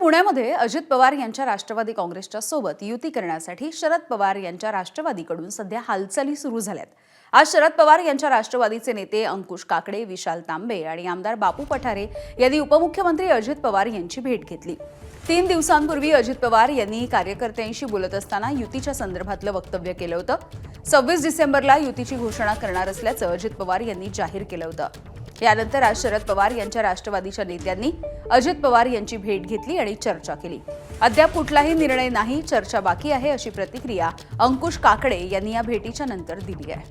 पुण्यामध्ये अजित पवार यांच्या राष्ट्रवादी काँग्रेसच्या सोबत युती करण्यासाठी शरद पवार यांच्या राष्ट्रवादीकडून सध्या हालचाली सुरू झाल्यात। आज शरद पवार यांच्या राष्ट्रवादीचे नेते अंकुश काकडे, विशाल तांबे आणि आमदार बापू पठारे यांनी उपमुख्यमंत्री अजित पवार यांची भेट घेतली। 3 दिवसांपूर्वी अजित पवार यांनी कार्यकर्त्यांशी बोलत असताना युतीच्या संदर्भातलं वक्तव्य केलं होतं। 26 डिसेंबरला युतीची घोषणा करणार असल्याचं अजित पवार यांनी जाहीर केलं होतं। यानंतर आज शरद पवार यांच्या राष्ट्रवादीच्या नेत्यांनी अजित पवार यांची भेट घेतली आणि चर्चा केली। अद्याप कुठलाही निर्णय नाही, चर्चा बाकी आहे, अशी प्रतिक्रिया अंकुश काकडे यांनी या भेटीच्या नंतर दिली आहे।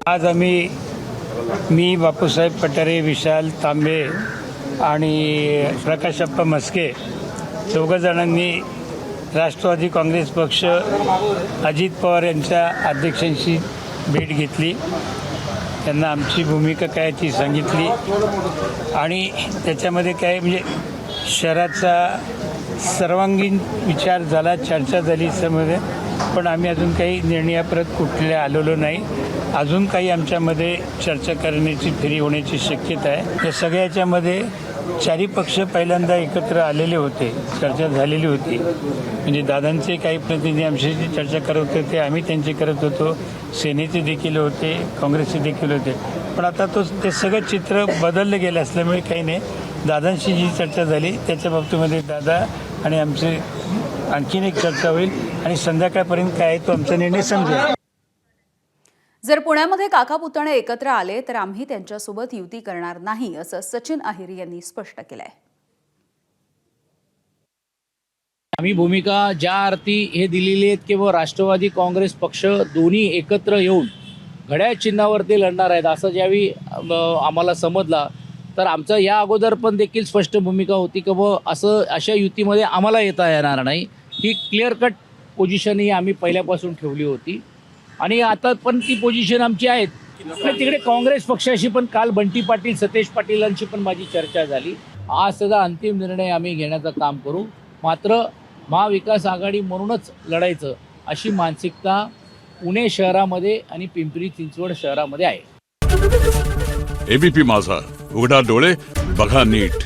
आज मी बापूसाहेब पठारे, विशाल तांबे आणि प्रकाशप्पा मस्के चौघ जणांनी राष्ट्रवादी काँग्रेस पक्ष अजित पवार यांच्या अध्यक्षांशी भेट घेतली। त्यांना आमची भूमिका काय ती सांगितली आणि त्याच्यामध्ये काय म्हणजे शहराचा सर्वांगीण विचार झाला, चर्चा झाली समोर, पण आम्ही अजून काही निर्णयापर्यंत कुठल्या आलेलो नाही। अजून काही आमच्यामध्ये चर्चा करण्याची फेरी होण्याची शक्यता आहे। या सगळ्याच्यामध्ये चारी पक्ष पहिल्यांदा एकत्र आलेले होते, चर्चा झालेली होती। म्हणजे दादांचे काही प्रतिनिधी आमच्याशी चर्चा करत होते, आम्ही त्यांची करत होतो, सेनेचे देखील होते, काँग्रेसचे देखील होते। पण आता ते सगळं चित्र बदललं गेलं असल्यामुळे काही नाही। दादांशी जी चर्चा झाली त्याच्या बाबतीमध्ये दादा आणि आमचे आणखीन एक चर्चा होईल आणि संध्याकाळपर्यंत काय तो आमचा निर्णय समजेल। जर पुण्यामध्ये काका पुतणे एकत्र आले तर आम्ही त्यांच्यासोबत युती करणार नाही, असं सचिन अहिर यांनी स्पष्ट केलंय। आम्ही भूमिका ज्या अर्थी हे दिलेली आहेत की राष्ट्रवादी काँग्रेस पक्ष दोन्ही एकत्र येऊन घड्याळ चिन्हावरती लढणार आहेत, असं ज्यावेळी आम्हाला समजला तर आमचं या अगोदर पण देखील स्पष्ट भूमिका होती की अशा युतीमध्ये आम्हाला येता येणार नाही। ही क्लिअर कट पोझिशन ही आम्ही पहिल्यापासून ठेवली होती आणि आता पण ती पोझिशन आमची आहे। तिकडे काँग्रेस पक्षाशी पण काल बंटी पाटील, सतेज पाटीलांशी पण माझी चर्चा झाली। आज त्याचा अंतिम निर्णय आम्ही घेण्याचं काम करू। मात्र महाविकास आघाडी म्हणूनच लढायचं अशी मानसिकता पुणे शहरामध्ये आणि पिंपरी चिंचवड शहरामध्ये आहे। एबीपी माझा, उघडा डोळे बघा नीट।